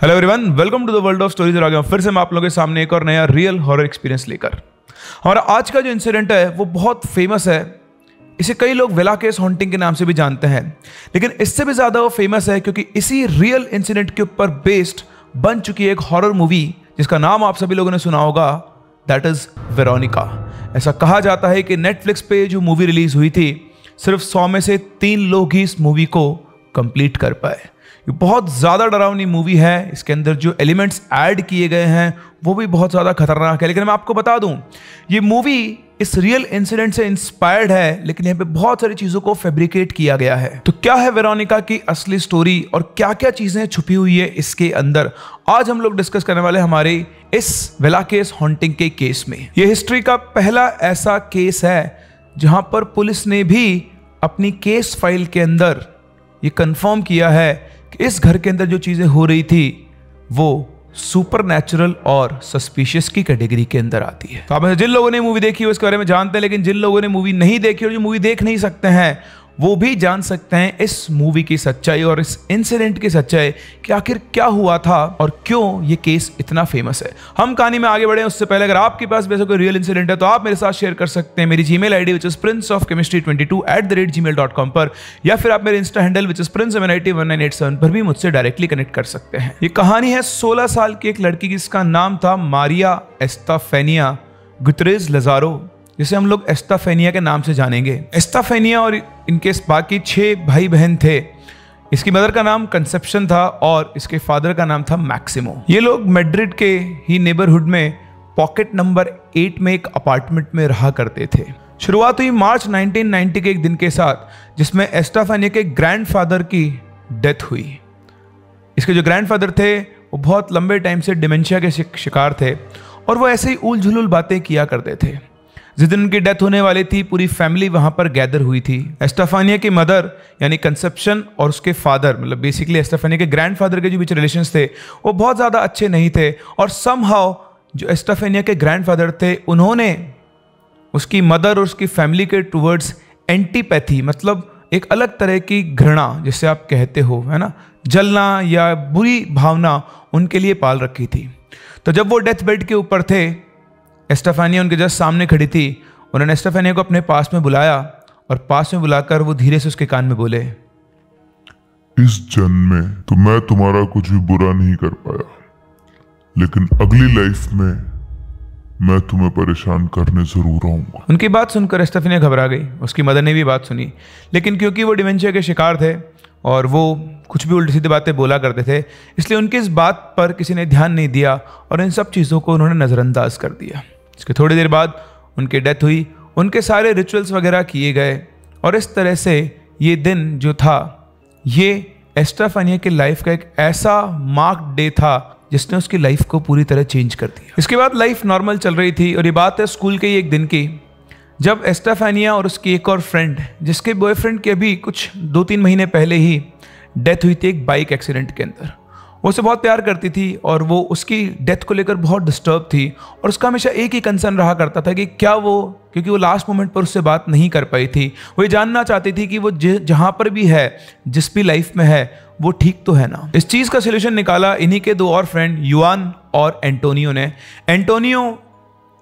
Hello everyone, welcome to the world of stories. आ गया फिर से मैं आप लोगों के सामने एक और नया रियल हॉरर एक्सपीरियंस लेकर। हमारा आज का जो इंसिडेंट है वो बहुत फेमस है। इसे कई लोग विला केस हॉन्टिंग के नाम से भी जानते हैं, लेकिन इससे भी ज़्यादा वो फेमस है क्योंकि इसी रियल इंसिडेंट के ऊपर बेस्ड बन चुकी है एक हॉरर मूवी जिसका नाम आप सभी लोगों ने सुना होगा, दैट इज़ वेरोनिका। ऐसा कहा जाता है कि नेटफ्लिक्स पे जो मूवी रिलीज हुई थी, सिर्फ 100 में से 3 लोग ही इस मूवी को कंप्लीट कर पाए। ये बहुत ज़्यादा डरावनी मूवी है। इसके अंदर जो एलिमेंट्स ऐड किए गए हैं वो भी बहुत ज़्यादा खतरनाक है। लेकिन मैं आपको बता दूं, ये मूवी इस रियल इंसिडेंट से इंस्पायर्ड है, लेकिन यहाँ पे बहुत सारी चीज़ों को फैब्रिकेट किया गया है। तो क्या है वेरोनिका की असली स्टोरी और क्या क्या चीज़ें छुपी हुई है इसके अंदर, आज हम लोग डिस्कस करने वाले हमारे इस विला केस हॉन्टिंग के केस में। ये हिस्ट्री का पहला ऐसा केस है जहाँ पर पुलिस ने भी अपनी केस फाइल के अंदर ये कंफर्म किया है कि इस घर के अंदर जो चीज़ें हो रही थी वो सुपरनैचुरल और सस्पिशियस की कैटेगरी के अंदर आती है। तो आप जिन लोगों ने मूवी देखी हो इसके बारे में जानते हैं, लेकिन जिन लोगों ने मूवी नहीं देखी और जो मूवी देख नहीं सकते हैं वो भी जान सकते हैं इस मूवी की सच्चाई और इस इंसिडेंट की सच्चाई कि आखिर क्या हुआ था और क्यों ये केस इतना फेमस है। हम कहानी में आगे बढ़े उससे पहले अगर आपके पास वैसे कोई रियल इंसिडेंट है तो आप मेरे साथ शेयर कर सकते हैं मेरी Gmail ID which is princeofchemistry22@gmail.com पर, या फिर आप मेरे Insta handle which is princeMNIT1987 पर भी मुझसे डायरेक्टली कनेक्ट कर सकते हैं। ये कहानी है 16 साल की एक लड़की की जिसका नाम था मारिया एस्ताफेनिया गुतरेज लजारो, जिसे हम लोग एस्ताफेनिया के नाम से जानेंगे। एस्ताफेनिया और इनके बाकी 6 भाई बहन थे। इसकी मदर का नाम कंसेप्शन था और इसके फादर का नाम था मैक्सिमो। ये लोग मैड्रिड के ही नेबरहुड में पॉकेट नंबर 8 में एक अपार्टमेंट में रहा करते थे। शुरुआत हुई मार्च 1990 के एक दिन के साथ जिसमें एस्ताफेनिया के ग्रैंडफादर की डेथ हुई। इसके जो ग्रैंडफादर थे वो बहुत लंबे टाइम से डिमेंशिया के शिकार थे और वो ऐसे ही उल झुलुल बातें किया करते थे। जिस दिन उनकी डेथ होने वाली थी पूरी फैमिली वहां पर गैदर हुई थी। एस्ताफेनिया की मदर यानी कंसेप्शन और उसके फादर, मतलब बेसिकली एस्ताफेनिया के ग्रैंडफादर के जो बीच रिलेशंस थे वो बहुत ज़्यादा अच्छे नहीं थे और समहाउ जो एस्ताफेनिया के ग्रैंडफादर थे उन्होंने उसकी मदर और उसकी फैमिली के टूवर्ड्स एंटीपैथी, मतलब एक अलग तरह की घृणा जिसे आप कहते हो, है ना, जलना या बुरी भावना उनके लिए पाल रखी थी। तो जब वो डेथ बेड के ऊपर थे, एस्ताफेनिया उनके जस्ट सामने खड़ी थी। उन्होंने एस्ताफेनिया को अपने पास में बुलाया और पास में बुलाकर वो धीरे से उसके कान में बोले, इस जन्म में तो मैं तुम्हारा कुछ भी बुरा नहीं कर पाया, लेकिन अगली लाइफ में मैं तुम्हें परेशान करने जरूर आऊंगा। उनकी बात सुनकर एस्ताफेनिया घबरा गई। उसकी मदर ने भी बात सुनी, लेकिन क्योंकि वो डिमेंशिया के शिकार थे और वो कुछ भी उल्टी सीधी बातें बोला करते थे, इसलिए उनकी इस बात पर किसी ने ध्यान नहीं दिया और इन सब चीज़ों को उन्होंने नज़रअंदाज कर दिया। इसके थोड़ी देर बाद उनकी डेथ हुई, उनके सारे रिचुअल्स वगैरह किए गए और इस तरह से ये दिन जो था ये एस्ताफेनिया की लाइफ का एक ऐसा मार्क्ड डे था जिसने उसकी लाइफ को पूरी तरह चेंज कर दिया। इसके बाद लाइफ नॉर्मल चल रही थी और ये बात है स्कूल के ही एक दिन की, जब एस्ताफेनिया और उसकी एक और फ्रेंड, जिसके बॉयफ्रेंड के अभी कुछ 2-3 महीने पहले ही डेथ हुई थी एक बाइक एक्सीडेंट के अंदर। वो उसे बहुत प्यार करती थी और वो उसकी डेथ को लेकर बहुत डिस्टर्ब थी और उसका हमेशा एक ही कंसर्न रहा करता था कि क्या वो, क्योंकि वो लास्ट मोमेंट पर उससे बात नहीं कर पाई थी, वो ये जानना चाहती थी कि वो जहाँ पर भी है, जिस भी लाइफ में है, वो ठीक तो है ना। इस चीज़ का सोल्यूशन निकाला इन्हीं के 2 और फ्रेंड युआन और एंटोनियो ने। एंटोनियो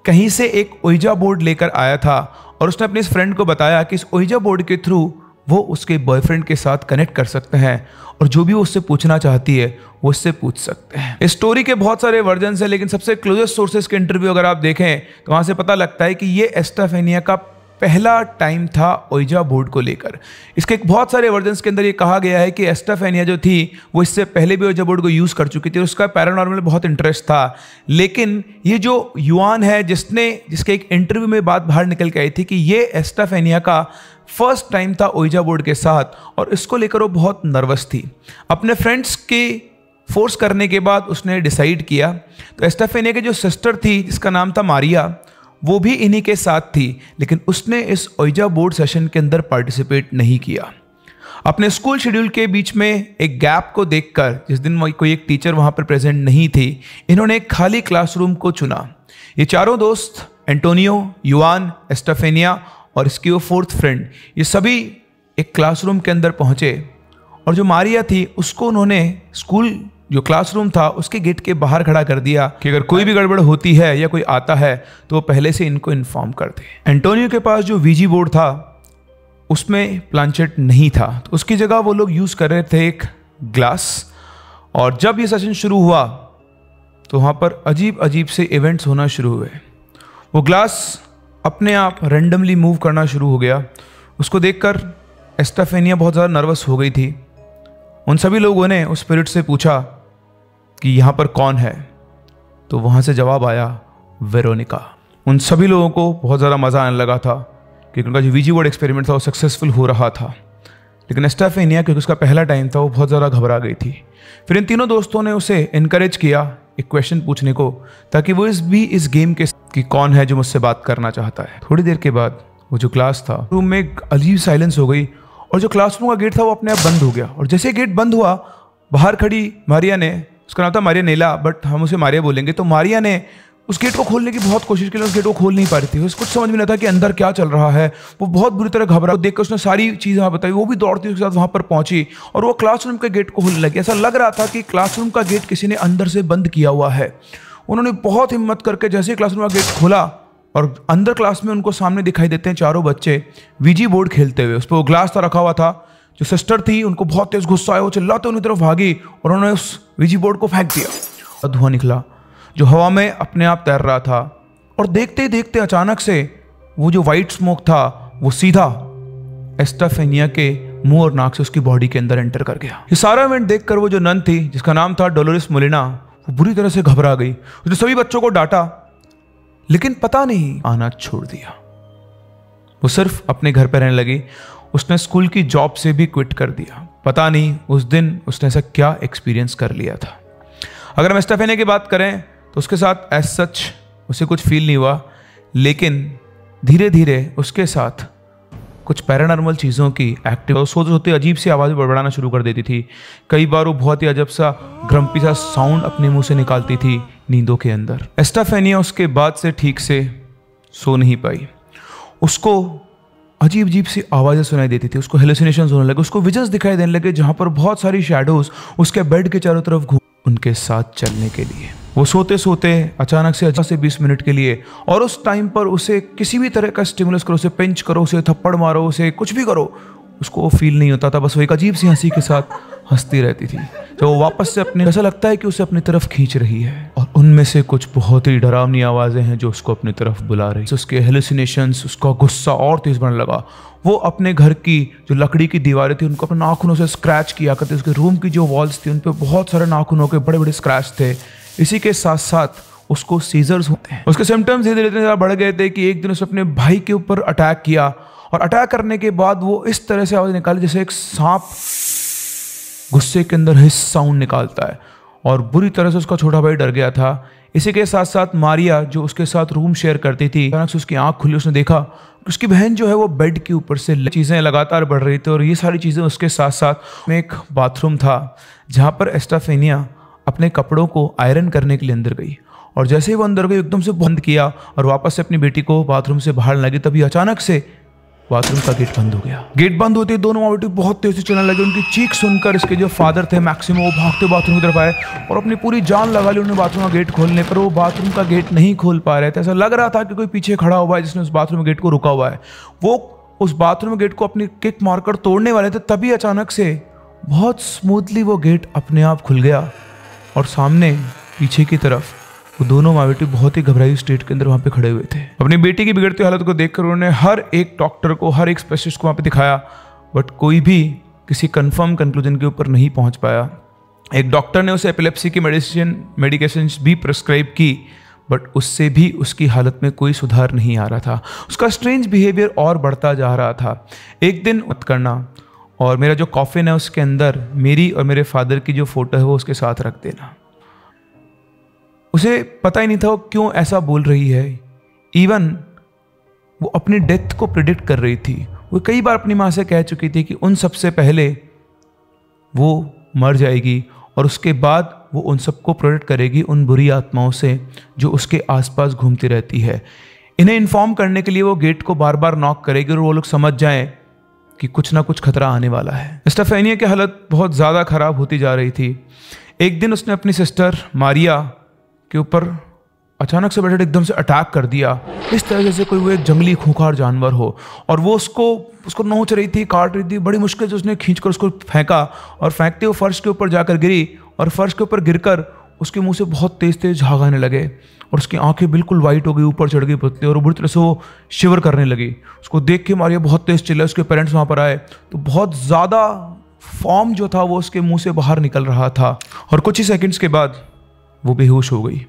कहीं से एक ओइजा बोर्ड लेकर आया था और उसने अपने इस फ्रेंड को बताया कि इस ओइजा बोर्ड के थ्रू वो उसके बॉयफ्रेंड के साथ कनेक्ट कर सकते हैं और जो भी वो उससे पूछना चाहती है वो उससे पूछ सकते हैं। इस स्टोरी के बहुत सारे वर्जन्स हैं, लेकिन सबसे क्लोजेस्ट सोर्सेज के इंटरव्यू अगर आप देखें तो वहाँ से पता लगता है कि ये एस्ताफेनिया का पहला टाइम था ओइजा बोर्ड को लेकर। इसके बहुत सारे वर्जन्स के अंदर ये कहा गया है कि एस्ताफेनिया जो थी वो इससे पहले भी ओइजा बोर्ड को यूज़ कर चुकी थी, उसका पैरानॉर्मल बहुत इंटरेस्ट था। लेकिन ये जो युआन है जिसके एक इंटरव्यू में बात बाहर निकल के आई थी कि ये एस्ताफेनिया का फर्स्ट टाइम था ओइजा बोर्ड के साथ और इसको लेकर वो बहुत नर्वस थी। अपने फ्रेंड्स के फोर्स करने के बाद उसने डिसाइड किया। तो एस्ताफेनिया की जो सिस्टर थी जिसका नाम था मारिया, वो भी इन्हीं के साथ थी, लेकिन उसने इस ओइजा बोर्ड सेशन के अंदर पार्टिसिपेट नहीं किया। अपने स्कूल शेड्यूल के बीच में एक गैप को देखकर, जिस दिन कोई एक टीचर वहाँ पर प्रेजेंट नहीं थी, इन्होंने एक खाली क्लासरूम को चुना। ये चारों दोस्त एंटोनियो, युआन, एस्ताफेनिया और इसकी वो 4th फ्रेंड, ये सभी एक क्लासरूम के अंदर पहुँचे और जो मारिया थी उसको उन्होंने स्कूल जो क्लासरूम था उसके गेट के बाहर खड़ा कर दिया कि अगर कोई भी गड़बड़ होती है या कोई आता है तो वो पहले से इनको इन्फॉर्म कर दे। एंटोनियो के पास जो वीजी बोर्ड था उसमें प्लानचेट नहीं था, तो उसकी जगह वो लोग यूज़ कर रहे थे एक ग्लास। और जब ये सेशन शुरू हुआ तो वहाँ पर अजीब अजीब से इवेंट्स होना शुरू हुए। वो ग्लास अपने आप रैंडमली मूव करना शुरू हो गया। उसको देखकर एस्टाफेनिया बहुत ज़्यादा नर्वस हो गई थी। उन सभी लोगों ने उस स्पिरिट से पूछा कि यहाँ पर कौन है, तो वहाँ से जवाब आया वेरोनिका। उन सभी लोगों को बहुत ज़्यादा मज़ा आने लगा था क्योंकि उनका जो वीजी बोर्ड एक्सपेरिमेंट था वो सक्सेसफुल हो रहा था। लेकिन एस्टाफेनिया, क्योंकि उसका पहला टाइम था, वो बहुत ज़्यादा घबरा गई थी। फिर इन तीनों दोस्तों ने उसे इनकरेज किया एक क्वेश्चन पूछने को, ताकि वो इस गेम के कि कौन है जो मुझसे बात करना चाहता है। थोड़ी देर के बाद वो जो क्लास था, रूम में एक अजीब साइलेंस हो गई और जो क्लासरूम का गेट था वो अपने आप बंद हो गया। और जैसे गेट बंद हुआ, बाहर खड़ी मारिया ने, उसका नाम था मारिया नेला, बट हम उसे मारिया बोलेंगे, तो मारिया ने उस गेट को खोलने की बहुत कोशिश की, उस गेट को खोल नहीं पा रही थी। उसको कुछ समझ में नहीं था कि अंदर क्या चल रहा है। वो बहुत बुरी तरह घबरा, देखकर उसने सारी चीज़ें वहाँ बताई। वो भी दौड़ती उसके साथ वहाँ पर पहुंची और वो क्लासरूम के गेट को खोलने लगी। ऐसा लग रहा था कि क्लासरूम का गेट किसी ने अंदर से बंद किया हुआ है। उन्होंने बहुत हिम्मत करके जैसे ही क्लासरूम का गेट खोला और अंदर क्लास में उनको सामने दिखाई देते हैं चारों बच्चे वीजी बोर्ड खेलते हुए। उस पर वो ग्लास था रखा हुआ था। जो सिस्टर थी उनको बहुत तेज गुस्सा आया, वो चिल्लाते उनकी तरफ भागी और उन्होंने उस वीजी बोर्ड को फेंक दिया। धुआं निकला जो हवा में अपने आप तैर रहा था और देखते ही देखते अचानक से वो जो वाइट स्मोक था वो सीधा एस्टाफेनिया के मुंह और नाक से उसकी बॉडी के अंदर एंटर कर गया। ये सारा इवेंट देखकर वो जो नन थी जिसका नाम था डोलोरेस मोलिना, वो बुरी तरह से घबरा गई। उसने सभी बच्चों को डांटा, लेकिन पता नहीं आना छोड़ दिया। वो सिर्फ अपने घर पर रहने लगी। उसने स्कूल की जॉब से भी क्विट कर दिया। पता नहीं उस दिन उसने ऐसा क्या एक्सपीरियंस कर लिया था। अगर हम एस्टाफेनिया की बात करें तो उसके साथ एज सच उसे कुछ फील नहीं हुआ, लेकिन धीरे धीरे उसके साथ कुछ पैरानॉर्मल चीज़ों की एक्टिव सोते सोते अजीब सी आवाज़ें बड़बड़ाना शुरू कर देती थी। कई बार वो बहुत ही अजब सा ग्रम्पी सा साउंड अपने मुंह से निकालती थी नींदों के अंदर। एस्टाफेनिया उसके बाद से ठीक से सो नहीं पाई। उसको अजीब अजीब सी आवाज़ें सुनाई देती थी, उसको हेलुसिनेशंस होने लगे, उसको विजन्स दिखाई देने लगे जहाँ पर बहुत सारी शैडोज उसके बेड के चारों तरफ घूम उनके साथ चलने के लिए। वो सोते सोते अचानक से 20 मिनट के लिए, और उस टाइम पर उसे किसी भी तरह का स्टिमुलस करो, उसे पिंच करो, उसे थप्पड़ मारो, उसे कुछ भी करो, उसको वो फील नहीं होता था। बस वो एक अजीब सी हंसी के साथ हंसती रहती थी। तो वो वापस से अपने, ऐसा लगता है कि उसे अपनी तरफ खींच रही है और उनमें से कुछ बहुत ही डरावनी आवाज़ें हैं जो उसको अपनी तरफ बुला रही है। उसके हेलुसिनेशंस, उसका गुस्सा और तेज बढ़ने लगा। वो अपने घर की जो लकड़ी की दीवारें थी उनको अपने नाखूनों से स्क्रैच किया करते। उसके रूम की जो वॉल्स थी उन पर बहुत सारे नाखूनों के बड़े बड़े स्क्रैच थे। इसी के साथ साथ उसको सीजर्स होते हैं। उसके सिम्टम्स धीरे धीरे इतने ज़्यादा बढ़ गए थे कि एक दिन उसने अपने भाई के ऊपर अटैक किया और अटैक करने के बाद वो इस तरह से आवाज़ निकाली जैसे एक सांप गुस्से के अंदर हिस साउंड निकालता है, और बुरी तरह से उसका छोटा भाई डर गया था। इसी के साथ साथ मारिया जो उसके साथ रूम शेयर करती थी, अचानक से उसकी आंख खुली। उसने देखा उसकी बहन जो है वो बेड के ऊपर से चीज़ें लगातार बढ़ रही थी, और ये सारी चीज़ें उसके साथ साथ में एक बाथरूम था जहाँ पर एस्टाफेनिया अपने कपड़ों को आयरन करने के लिए अंदर गई, और जैसे ही वो अंदर गई एकदम से बंद किया और वापस से अपनी बेटी को बाथरूम से बाहर लगी। तभी अचानक से बाथरूम का गेट बंद हो गया। गेट बंद होते ही दोनों माँ बेटी बहुत तेज से चलने लगे। उनकी चीख सुनकर इसके जो फादर थे मैक्सिमो, वो भागते बाथरूम की तरफ आए और अपनी पूरी जान लगा ली उन्होंने बाथरूम का गेट खोलने पर। वो बाथरूम का गेट नहीं खोल पा रहे थे। ऐसा लग रहा था कि कोई पीछे खड़ा हुआ है जिसने उस बाथरूम गेट को रुका हुआ है। वो उस बाथरूम गेट को अपनी किक मारकर तोड़ने वाले थे, तभी अचानक से बहुत स्मूथली वो गेट अपने आप खुल गया और सामने पीछे की तरफ वो दोनों माँ बेटी बहुत ही घबराई स्टेट के अंदर वहाँ पे खड़े हुए थे। अपनी बेटी की बिगड़ती हालत को देखकर उन्होंने हर एक डॉक्टर को, हर एक स्पेशलिस्ट को वहाँ पे दिखाया, बट कोई भी किसी कंफर्म कंक्लूजन के ऊपर नहीं पहुँच पाया। एक डॉक्टर ने उसे एपिलेप्सी की मेडिकेशंस भी प्रिस्क्राइब की, बट उससे भी उसकी हालत में कोई सुधार नहीं आ रहा था। उसका स्ट्रेंज बिहेवियर और बढ़ता जा रहा था। एक दिन मत करना और मेरा जो कॉफिन है उसके अंदर मेरी और मेरे फादर की जो फोटो है वो उसके साथ रख देना। उसे पता ही नहीं था वो क्यों ऐसा बोल रही है। इवन वो अपनी डेथ को प्रिडिक्ट कर रही थी। वो कई बार अपनी माँ से कह चुकी थी कि उन सबसे पहले वो मर जाएगी और उसके बाद वो उन सबको प्रोटेक्ट करेगी उन बुरी आत्माओं से जो उसके आसपास घूमती रहती है। इन्हें इन्फॉर्म करने के लिए वो गेट को बार बार नॉक करेगी और वो लोग समझ जाएं कि कुछ ना कुछ खतरा आने वाला है। एस्टाफेनिया की हालत बहुत ज़्यादा ख़राब होती जा रही थी। एक दिन उसने अपनी सिस्टर मारिया के ऊपर अचानक से बैठे एकदम से अटैक कर दिया, इस तरह जैसे कोई वो एक जंगली खूंखार जानवर हो, और वो उसको नोच रही थी, काट रही थी। बड़ी मुश्किल से उसने खींचकर उसको फेंका, और फेंकते हुए फर्श के ऊपर जाकर गिरी, और फर्श के ऊपर गिरकर उसके मुंह से बहुत तेज तेज झाग आने लगे, और उसकी आंखें बिल्कुल वाइट हो गई, ऊपर चढ़ गई पत्ते, और बुरी तरह से वो शिवर करने लगी। उसको देख के मारिया बहुत तेज चिल्ला। उसके पेरेंट्स वहाँ पर आए तो बहुत ज़्यादा फॉर्म जो था वो उसके मुंह से बाहर निकल रहा था, और कुछ ही सेकंड्स के बाद वो बेहोश हो गई।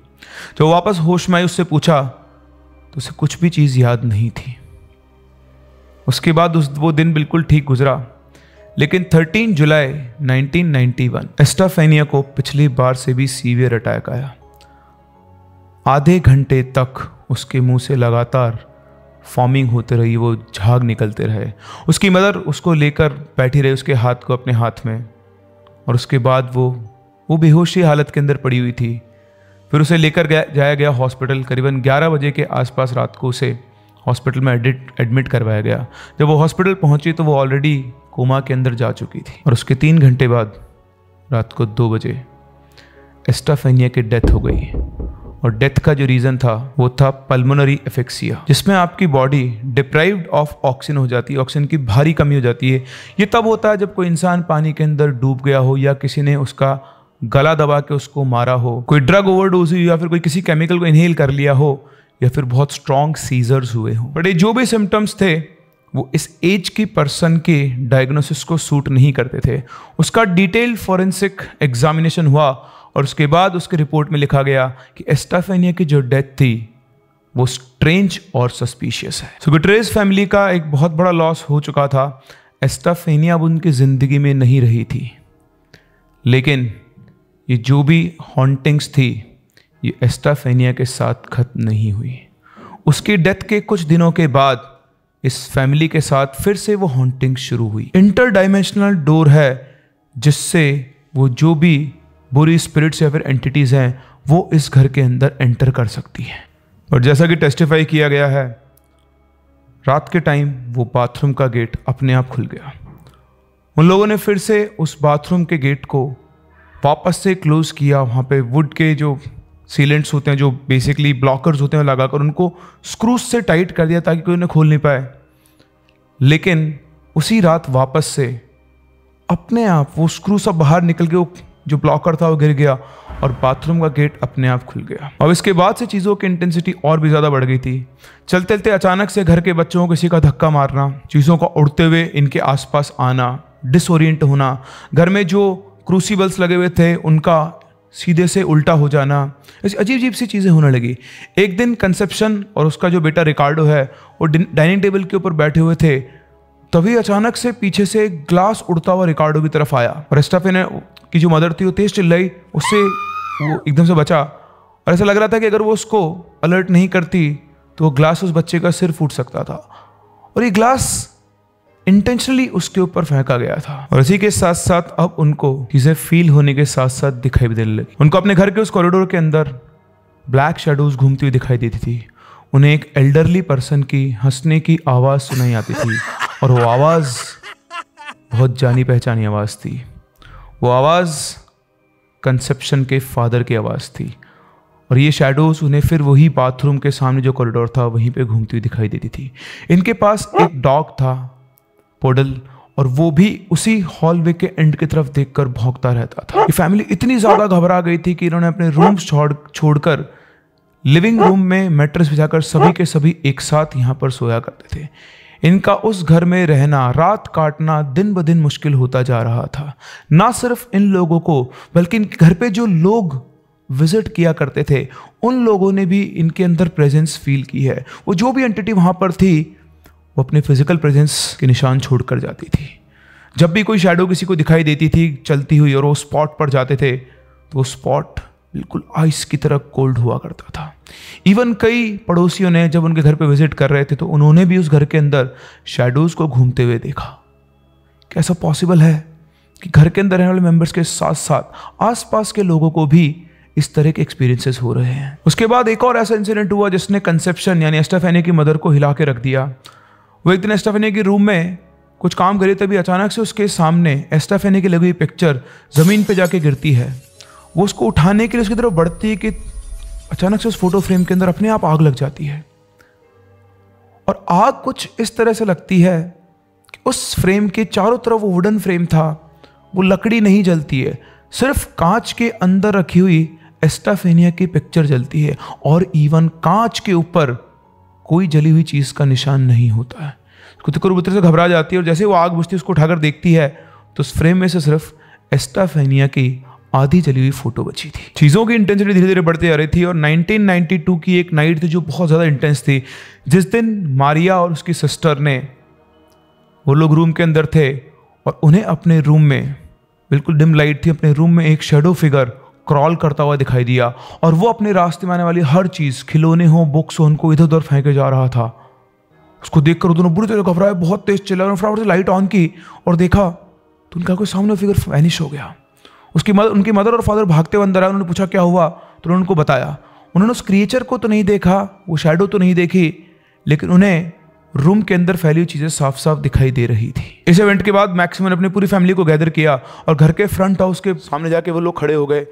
जब वापस होश में आई, उससे पूछा तो उसे कुछ भी चीज़ याद नहीं थी। उसके बाद वो दिन बिल्कुल ठीक गुजरा। लेकिन 13 जुलाई 1991 एस्टाफेनिया को पिछली बार से भी सीवियर अटैक आया। आधे घंटे तक उसके मुंह से लगातार फॉर्मिंग होते रही, वो झाग निकलते रहे। उसकी मदर उसको लेकर बैठी रही, उसके हाथ को अपने हाथ में, और उसके बाद वो बेहोशी हालत के अंदर पड़ी हुई थी। फिर उसे लेकर जाया गया हॉस्पिटल। करीबन 11 बजे के आसपास रात को उसे हॉस्पिटल में एडमिट करवाया गया। जब वो हॉस्पिटल पहुंची तो वो ऑलरेडी कोमा के अंदर जा चुकी थी, और उसके 3 घंटे बाद रात को 2 बजे एस्टाफेनिया की डेथ हो गई। और डेथ का जो रीज़न था वो था पल्मोनरी एफेक्सिया, जिसमें आपकी बॉडी डिप्राइव्ड ऑफ ऑक्सीजन हो जाती है, ऑक्सीजन की भारी कमी हो जाती है। ये तब होता है जब कोई इंसान पानी के अंदर डूब गया हो, या किसी ने उसका गला दबा के उसको मारा हो, कोई ड्रग ओवरडोज हुई, या फिर कोई किसी केमिकल को इनहेल कर लिया हो, या फिर बहुत स्ट्रॉन्ग सीजर्स हुए हो। बट ये जो भी सिम्टम्स थे वो इस एज की पर्सन के डायग्नोसिस को सूट नहीं करते थे। उसका डिटेल फॉरेंसिक एग्जामिनेशन हुआ, और उसके बाद उसके रिपोर्ट में लिखा गया कि एस्टाफेनिया की जो डेथ थी वो स्ट्रेंज और सस्पिशियस है। सो गुटरेस फैमिली का एक बहुत बड़ा लॉस हो चुका था। एस्टाफेनिया अब उनकी ज़िंदगी में नहीं रही थी, लेकिन ये जो भी हॉन्टिंग्स थी ये एस्टाफेनिया के साथ खत्म नहीं हुई। उसकी डेथ के कुछ दिनों के बाद इस फैमिली के साथ फिर से वो हॉन्टिंग शुरू हुई। इंटर डायमेंशनल डोर है जिससे वो जो भी बुरी स्पिरिट्स या फिर एंटिटीज़ हैं वो इस घर के अंदर एंटर कर सकती है। और जैसा कि टेस्टिफाई किया गया है, रात के टाइम वो बाथरूम का गेट अपने आप खुल गया। उन लोगों ने फिर से उस बाथरूम के गेट को वापस से क्लोज किया। वहाँ पे वुड के जो सीलेंट्स होते हैं, जो बेसिकली ब्लॉकर्स होते हैं, लगाकर उनको स्क्रूज से टाइट कर दिया ताकि कोई उन्हें खोल नहीं पाए। लेकिन उसी रात वापस से अपने आप वो स्क्रू सब बाहर निकल के वो जो ब्लॉकर था वो गिर गया, और बाथरूम का गेट अपने आप खुल गया। अब इसके बाद से चीज़ों की इंटेंसिटी और भी ज़्यादा बढ़ गई थी। चलते चलते अचानक से घर के बच्चों को किसी का धक्का मारना, चीज़ों का उड़ते हुए इनके आसपास आना, डिसओरिएंट होना, घर में जो क्रूसिबल्स लगे हुए थे उनका सीधे से उल्टा हो जाना, ऐसी अजीब अजीब सी चीज़ें होने लगी। एक दिन कंसेप्शन और उसका जो बेटा रिकार्डो है वो डाइनिंग टेबल के ऊपर बैठे हुए थे, तभी अचानक से पीछे से एक ग्लास उड़ता हुआ रिकार्डो की तरफ आया, और एस्टाफेनिया की जो मदर थी वो तेज चिल्लाई, उससे वो एकदम से बचा। और ऐसा लग रहा था कि अगर वो उसको अलर्ट नहीं करती तो वो ग्लास उस बच्चे का सिर फूट सकता था, और ये ग्लास इंटेंशनली उसके ऊपर फेंका गया था। और इसी के साथ साथ अब उनको चीजें फील होने के साथ साथ दिखाई भी देने लगी। उनको अपने घर के उस कॉरिडोर के अंदर ब्लैक शैडोज घूमती हुई दिखाई देती थी। उन्हें एक एल्डरली पर्सन की हंसने की आवाज़ सुनाई आती थी, और वो आवाज़ बहुत जानी पहचानी आवाज़ थी। वो आवाज़ कंसेप्शन के फादर की आवाज़ थी, और ये शैडोज उन्हें फिर वही बाथरूम के सामने जो कॉरिडोर था वहीं पे घूमती हुई दिखाई देती थी। इनके पास एक डॉग था, पोडल, और वो भी उसी हॉलवे के एंड की तरफ देखकर भौंकता रहता था। ये फैमिली इतनी ज़्यादा घबरा गई थी कि इन्होंने अपने रूम्स छोड़कर लिविंग रूम में मैट्रेस बिछाकर सभी के सभी एक साथ यहाँ पर सोया करते थे। इनका उस घर में रहना, रात काटना दिन ब दिन मुश्किल होता जा रहा था। ना सिर्फ इन लोगों को, बल्कि इनके घर पे जो लोग विजिट किया करते थे उन लोगों ने भी इनके अंदर प्रेजेंस फील की है। वो जो भी एंटिटी वहाँ पर थी वो अपने फिजिकल प्रेजेंस के निशान छोड़कर जाती थी। जब भी कोई शैडो किसी को दिखाई देती थी चलती हुई और वो स्पॉट पर जाते थे तो वो स्पॉट बिल्कुल आइस की तरह कोल्ड हुआ करता था। इवन कई पड़ोसियों ने जब उनके घर पे विजिट कर रहे थे तो उन्होंने भी उस घर के अंदर शैडोज को घूमते हुए देखा। कैसा पॉसिबल है कि घर के अंदर रहने वाले मेंबर्स के साथ साथ आसपास के लोगों को भी इस तरह के एक्सपीरियंसेस हो रहे हैं। उसके बाद एक और ऐसा इंसिडेंट हुआ जिसने कंसेप्शन यानी एस्टाफेनिया की मदर को हिला के रख दिया। वो एक दिन एस्टाफेनिया के रूम में कुछ काम करे तभी अचानक से उसके सामने एस्टाफेनिया की लगी हुई पिक्चर ज़मीन पे जाके गिरती है, वो उसको उठाने के लिए उसकी तरफ बढ़ती है कि अचानक से उस फोटो फ्रेम के अंदर अपने आप आग लग जाती है। और आग कुछ इस तरह से लगती है कि उस फ्रेम के चारों तरफ, वो वुडन फ्रेम था, वो लकड़ी नहीं जलती है, सिर्फ कांच के अंदर रखी हुई एस्टाफेनिया की पिक्चर जलती है। और इवन कांच के ऊपर कोई जली हुई चीज का निशान नहीं होता है। उसको देखकर वो से घबरा जाती है और जैसे वो आग बुझती है उसको उठाकर देखती है तो उस फ्रेम में से सिर्फ एस्टाफेनिया की आधी जली हुई फोटो बची थी। चीज़ों की इंटेंसिटी धीरे धीरे बढ़ती जा रही थी और 1992 की एक नाइट थी जो बहुत ज़्यादा इंटेंस थी, जिस दिन मारिया और उसकी सिस्टर ने, वो लोग रूम के अंदर थे और उन्हें अपने रूम में, बिल्कुल डिम लाइट थी, अपने रूम में एक शेडो फिगर क्रॉल करता हुआ दिखाई दिया और वो अपने रास्ते में आने वाली हर चीज़, खिलौने हो, बुक्स हो, उनको इधर उधर फेंके जा रहा था। उसको देखकर वो दोनों बुरी तरह घबराए, बहुत तेज चिल्लाए और फटाफट से लाइट ऑन की और देखा तो उनका कोई सामने फिगर वैनिश हो गया। उनकी मदर और फादर भागते हुए अंदर आए। उन्होंने पूछा क्या हुआ, तो उन्होंने उनको बताया। उन्होंने उस क्रिएचर को तो नहीं देखा, वो शैडो तो नहीं देखी, लेकिन उन्हें रूम के अंदर फैली हुई चीजें साफ साफ दिखाई दे रही थी। इस इवेंट के बाद मैक्सिमम ने अपनी पूरी फैमिली को गैदर किया और घर के फ्रंट हाउस के सामने जाके वो लोग खड़े हो गए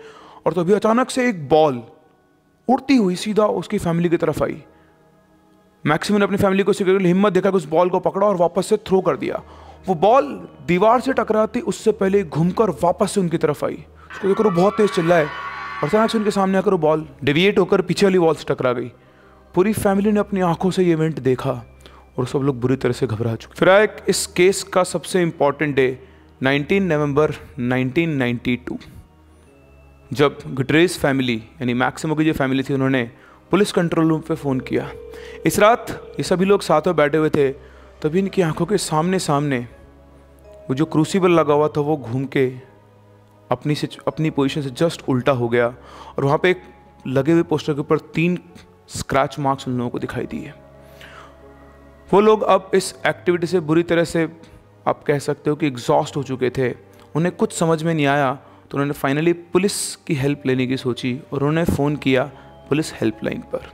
और तभी अचानक से एक बॉल उड़ती हुई सीधा उसकी फैमिली की तरफ आई। मैक्सिमम ने अपनी फैमिली को हिम्मत देखा कि उस बॉल को पकड़ा और वापस से थ्रो कर दिया। वो बॉल दीवार से टकराती उससे पहले घूमकर वापस से उनकी तरफ आई। उसको देखकर वो बहुत तेज चिल्लाए और अचानक से उनके सामने आकर वो बॉल डेविएट होकर पीछे वाली वॉल से टकरा गई। पूरी फैमिली ने अपनी आंखों से ये इवेंट देखा और सब लोग बुरी तरह से घबरा चुके। फिर आया इस केस का सबसे इंपॉर्टेंट डे 19 नवंबर 1992, जब गुटरेस फैमिली यानी मैक्सिमो की जो फैमिली थी, उन्होंने पुलिस कंट्रोल रूम पे फ़ोन किया। इस रात ये सभी लोग साथ में बैठे हुए थे, तभी इनकी आंखों के सामने वो जो क्रूसिबल लगा हुआ था वो घूम के अपनी पोजीशन से जस्ट उल्टा हो गया और वहाँ पे एक लगे हुए पोस्टर के ऊपर 3 स्क्रैच मार्क्स उन लोगों को दिखाई दिए। वो लोग अब इस एक्टिविटी से बुरी तरह से, आप कह सकते हो कि एग्जॉस्ट हो चुके थे। उन्हें कुछ समझ में नहीं आया तो उन्होंने फाइनली पुलिस की हेल्प लेने की सोची और उन्होंने फ़ोन किया पुलिस हेल्पलाइन पर।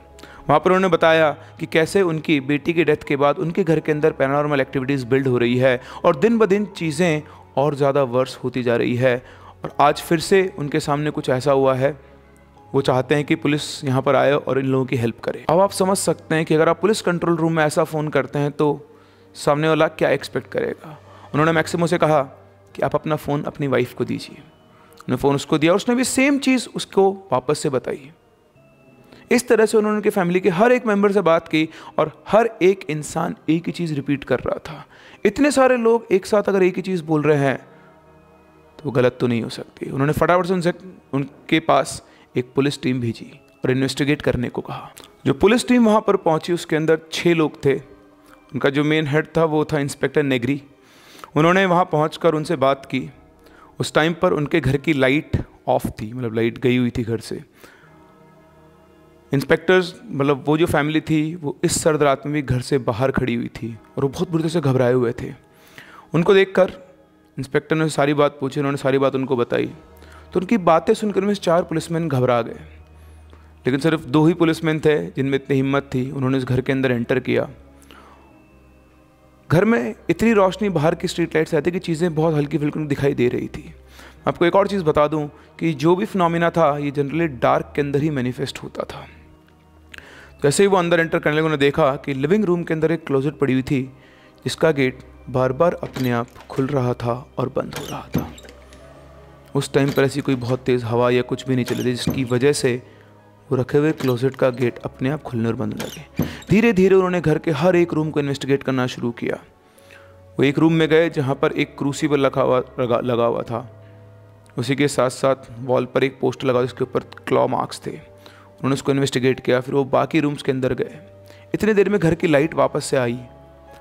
वहाँ पर उन्होंने बताया कि कैसे उनकी बेटी की डेथ के बाद उनके घर के अंदर पैरानॉर्मल एक्टिविटीज़ बिल्ड हो रही है और दिन ब दिन चीज़ें और ज़्यादा वर्स होती जा रही है और आज फिर से उनके सामने कुछ ऐसा हुआ है। वो चाहते हैं कि पुलिस यहाँ पर आए और इन लोगों की हेल्प करे। अब आप समझ सकते हैं कि अगर आप पुलिस कंट्रोल रूम में ऐसा फ़ोन करते हैं तो सामने वाला क्या एक्सपेक्ट करेगा। उन्होंने मैक्सिमो से कहा कि आप अपना फ़ोन अपनी वाइफ को दीजिए। उन्होंने फ़ोन उसको दिया और उसने भी सेम चीज़ उसको वापस से बताई। इस तरह से उन्होंने उनकी फैमिली के हर एक मेंबर से बात की और हर एक इंसान एक ही चीज़ रिपीट कर रहा था। इतने सारे लोग एक साथ अगर एक ही चीज़ बोल रहे हैं तो वो गलत तो नहीं हो सकती। उन्होंने फटाफट से उनके पास एक पुलिस टीम भेजी और इन्वेस्टिगेट करने को कहा। जो पुलिस टीम वहाँ पर पहुँची उसके अंदर 6 लोग थे। उनका जो मेन हेड था वो था इंस्पेक्टर नेग्री। उन्होंने वहाँ पहुँचकर उनसे बात की। उस टाइम पर उनके घर की लाइट ऑफ थी, मतलब लाइट गई हुई थी घर से। इंस्पेक्टर्स, मतलब वो जो फैमिली थी, वो इस सर्द रात में भी घर से बाहर खड़ी हुई थी और वो बहुत बुरी तरह से घबराए हुए थे। उनको देखकर इंस्पेक्टर ने सारी बात पूछी, उन्होंने सारी बात उनको बताई। तो उनकी बातें सुनकर में 4 पुलिसमैन घबरा गए, लेकिन सिर्फ 2 ही पुलिसमैन थे जिनमें इतनी हिम्मत थी। उन्होंने इस घर के अंदर एंटर किया। घर में इतनी रोशनी बाहर की स्ट्रीट लाइट से आती कि चीज़ें बहुत हल्की फुल्की दिखाई दे रही थी। आपको एक और चीज़ बता दूं कि जो भी फिनोमिना था ये जनरली डार्क के अंदर ही मैनिफेस्ट होता था। जैसे ही वो अंदर एंटर करने लगे, उन्होंने देखा कि लिविंग रूम के अंदर एक क्लोजेट पड़ी हुई थी जिसका गेट बार बार अपने आप खुल रहा था और बंद हो रहा था। उस टाइम पर ऐसी कोई बहुत तेज़ हवा या कुछ भी नहीं चली थी जिसकी वजह से वो रखे हुए क्लोजेट का गेट अपने आप खुलने और बंद लगे। धीरे धीरे उन्होंने घर के हर एक रूम को इन्वेस्टिगेट करना शुरू किया। वो एक रूम में गए जहाँ पर एक क्रूसिबल लगा हुआ था। उसी के साथ साथ वॉल पर एक पोस्टर लगा जिसके ऊपर क्लॉ मार्क्स थे। उन्होंने उसको इन्वेस्टिगेट किया। फिर वो बाकी रूम्स के अंदर गए। इतनी देर में घर की लाइट वापस से आई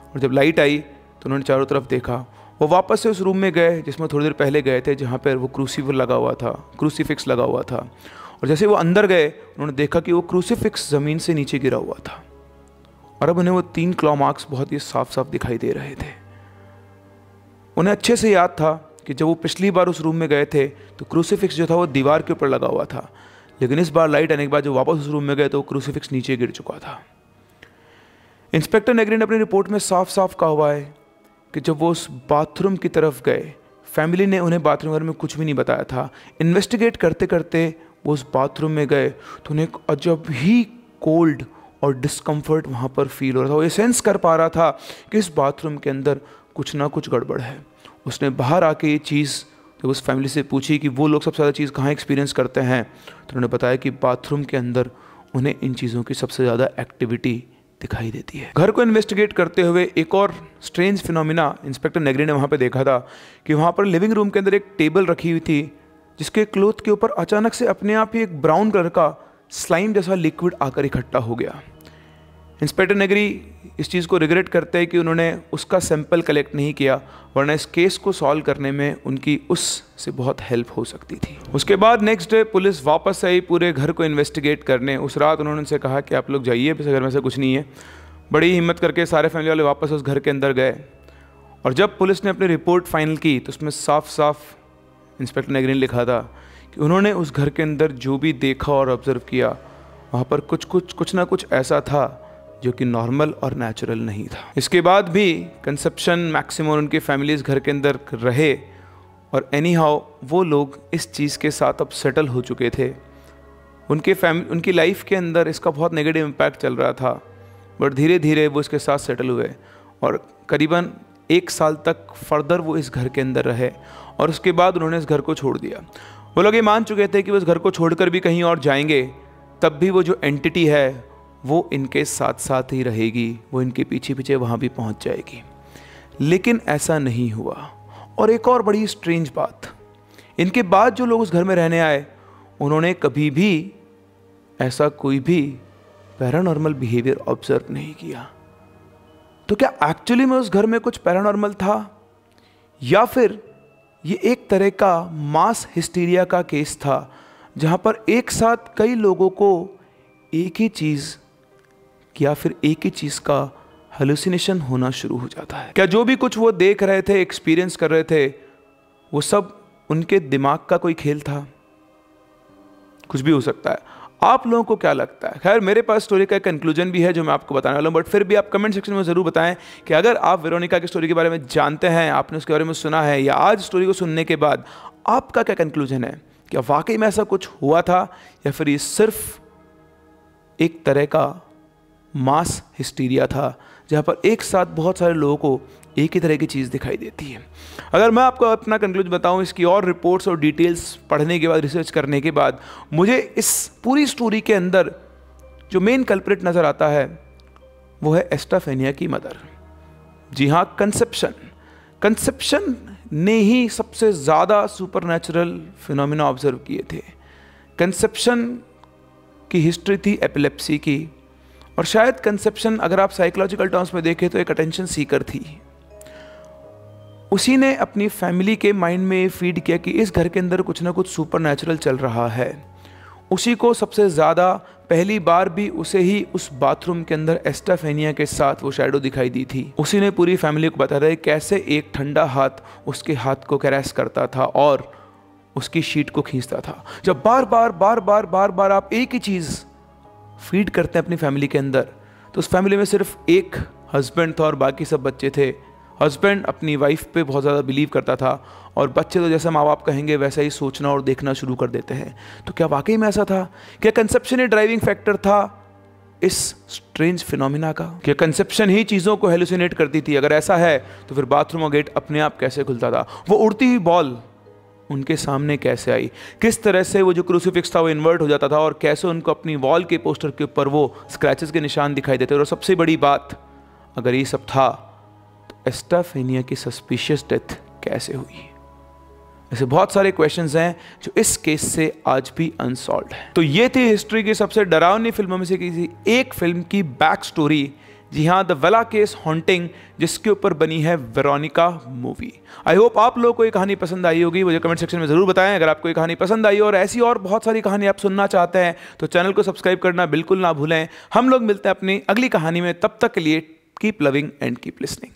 और जब लाइट आई तो उन्होंने चारों तरफ देखा। वो वापस से उस रूम में गए जिसमें थोड़ी देर पहले गए थे, जहाँ पर वो क्रूसिबल लगा हुआ था, क्रूसीफिक्स लगा हुआ था। और जैसे वो अंदर गए उन्होंने देखा कि वो क्रूसीफिक्स ज़मीन से नीचे गिरा हुआ था और अब उन्हें वो 3 क्लॉ मार्क्स बहुत ही साफ साफ दिखाई दे रहे थे। उन्हें अच्छे से याद था कि जब वो पिछली बार उस रूम में गए थे तो क्रूसीफिक्स जो था वो दीवार के ऊपर लगा हुआ था, लेकिन इस बार लाइट आने के बाद जब वापस उस रूम में गए तो क्रूसीफिक्स नीचे गिर चुका था। इंस्पेक्टर नेग्री ने अपनी रिपोर्ट में साफ साफ कहा हुआ है कि जब वो उस बाथरूम की तरफ गए, फैमिली ने उन्हें बाथरूम के बारे में कुछ भी नहीं बताया था। इन्वेस्टिगेट करते करते वो उस बाथरूम में गए तो उन्हें एक अजब ही कोल्ड और डिस्कम्फर्ट वहाँ पर फील हो रहा था। वो ये सेंस कर पा रहा था कि इस बाथरूम के अंदर कुछ ना कुछ गड़बड़ है। उसने बाहर आके ये चीज़ जब उस फैमिली से पूछी कि वो लोग सबसे ज़्यादा चीज़ कहाँ एक्सपीरियंस करते हैं, तो उन्होंने बताया कि बाथरूम के अंदर उन्हें इन चीज़ों की सबसे ज़्यादा एक्टिविटी दिखाई देती है। घर को इन्वेस्टिगेट करते हुए एक और स्ट्रेंज फिनोमिना इंस्पेक्टर नेग्री ने वहाँ पे देखा था कि वहाँ पर लिविंग रूम के अंदर एक टेबल रखी हुई थी जिसके क्लोथ के ऊपर अचानक से अपने आप ही एक ब्राउन कलर का स्लाइम जैसा लिक्विड आकर इकट्ठा हो गया। इंस्पेक्टर नेग्री इस चीज़ को रिग्रेट करते हैं कि उन्होंने उसका सैंपल कलेक्ट नहीं किया, वरना इस केस को सॉल्व करने में उनकी उससे बहुत हेल्प हो सकती थी। उसके बाद नेक्स्ट डे पुलिस वापस आई पूरे घर को इन्वेस्टिगेट करने। उस रात उन्होंने उनसे कहा कि आप लोग जाइए, इस घर में से कुछ नहीं है। बड़ी हिम्मत करके सारे फैमिली वाले वापस उस घर के अंदर गए और जब पुलिस ने अपनी रिपोर्ट फाइनल की तो उसमें साफ साफ इंस्पेक्टर नेग्री ने लिखा था कि उन्होंने उस घर के अंदर जो भी देखा और ऑब्जर्व किया वहाँ पर कुछ ना कुछ ऐसा था जो कि नॉर्मल और नेचुरल नहीं था। इसके बाद भी कंसेप्शन, मैक्सिम और उनके फैमिलीज घर के अंदर रहे और एनी हाउ वो लोग इस चीज़ के साथ अब सेटल हो चुके थे। उनकी लाइफ के अंदर इसका बहुत नेगेटिव इम्पैक्ट चल रहा था, बट धीरे धीरे वो इसके साथ सेटल हुए और करीबन 1 साल तक फर्दर वो इस घर के अंदर रहे और उसके बाद उन्होंने इस घर को छोड़ दिया। वो लोग ये मान चुके थे कि वो इस घर को छोड़कर भी कहीं और जाएंगे, तब भी वो जो एंटिटी है वो इनके साथ साथ ही रहेगी, वो इनके पीछे पीछे वहाँ भी पहुँच जाएगी। लेकिन ऐसा नहीं हुआ। और एक और बड़ी स्ट्रेंज बात, इनके बाद जो लोग उस घर में रहने आए उन्होंने कभी भी ऐसा कोई भी पैरानॉर्मल बिहेवियर ऑब्जर्व नहीं किया। तो क्या एक्चुअली में उस घर में कुछ पैरानॉर्मल था या फिर ये एक तरह का मास हिस्टीरिया का केस था जहाँ पर एक साथ कई लोगों को एक ही चीज़ या फिर एक ही चीज़ का हेलुसिनेशन होना शुरू हो जाता है? क्या जो भी कुछ वो देख रहे थे, एक्सपीरियंस कर रहे थे, वो सब उनके दिमाग का कोई खेल था? कुछ भी हो सकता है। आप लोगों को क्या लगता है? खैर मेरे पास स्टोरी का कंक्लूजन भी है जो मैं आपको बताने वाला हूँ, बट फिर भी आप कमेंट सेक्शन में ज़रूर बताएं कि अगर आप वेरोनिका की स्टोरी के बारे में जानते हैं, आपने उसके बारे में सुना है, या आज स्टोरी को सुनने के बाद आपका क्या कंक्लूजन है? क्या वाकई में ऐसा कुछ हुआ था या फिर ये सिर्फ एक तरह का मास हिस्टीरिया था जहाँ पर एक साथ बहुत सारे लोगों को एक ही तरह की चीज़ दिखाई देती है? अगर मैं आपको अपना कंक्लूजन बताऊं, इसकी और रिपोर्ट्स और डिटेल्स पढ़ने के बाद, रिसर्च करने के बाद, मुझे इस पूरी स्टोरी के अंदर जो मेन कल्प्रिट नज़र आता है वो है एस्टाफेनिया की मदर। जी हाँ, कंसेप्शन ने ही सबसे ज़्यादा सुपरनैचुरल फिनोमिना ऑब्जर्व किए थे। कंसेप्शन की हिस्ट्री थी एपिलेप्सी की, और शायद कंसेप्शन अगर आप साइकोलॉजिकल टर्म्स में देखें तो एक अटेंशन सीकर थी। उसी ने अपनी फैमिली के माइंड में ये फीड किया कि इस घर के अंदर कुछ ना कुछ सुपरनैचुरल चल रहा है। उसी को सबसे ज़्यादा पहली बार भी उसे ही उस बाथरूम के अंदर एस्टाफेनिया के साथ वो शैडो दिखाई दी थी। उसी ने पूरी फैमिली को बताया था कैसे एक ठंडा हाथ उसके हाथ को कैरेस करता था और उसकी शीट को खींचता था। जब बार बार आप एक ही चीज़ फीड करते हैं अपनी फैमिली के अंदर, तो उस फैमिली में सिर्फ एक हस्बैंड था और बाकी सब बच्चे थे। हस्बैंड अपनी वाइफ पे बहुत ज़्यादा बिलीव करता था और बच्चे तो जैसा माँ बाप कहेंगे वैसा ही सोचना और देखना शुरू कर देते हैं। तो क्या वाकई में ऐसा था? क्या कंसेप्शन ही ड्राइविंग फैक्टर था इस स्ट्रेंज फिनोमिना का? क्या कंसेप्शन ही चीज़ों को हेलुसिनेट करती थी? अगर ऐसा है तो फिर बाथरूम का गेट अपने आप कैसे खुलता था? वो उड़ती हुई बॉल उनके सामने कैसे आई? किस तरह से वो जो क्रूसीफिक्स था वो इन्वर्ट हो जाता था और कैसे उनको अपनी वॉल के पोस्टर के ऊपर वो स्क्रैचेस के निशान दिखाई देते? और सबसे बड़ी बात, अगर ये सब था तो एस्टाफेनिया की सस्पिशियस डेथ कैसे हुई? ऐसे बहुत सारे क्वेश्चंस हैं जो इस केस से आज भी अनसॉल्व्ड है। तो ये थी हिस्ट्री की सबसे डरावनी फिल्मों में से किसी एक फिल्म की बैक स्टोरी। जी हाँ, द वेला केस हॉन्टिंग, जिसके ऊपर बनी है वेरोनिका मूवी। आई होप आप लोगों को ये कहानी पसंद आई होगी। मुझे कमेंट सेक्शन में ज़रूर बताएं अगर आपको ये कहानी पसंद आई और ऐसी और बहुत सारी कहानी आप सुनना चाहते हैं तो चैनल को सब्सक्राइब करना बिल्कुल ना भूलें। हम लोग मिलते हैं अपनी अगली कहानी में, तब तक के लिए keep loving and keep listening.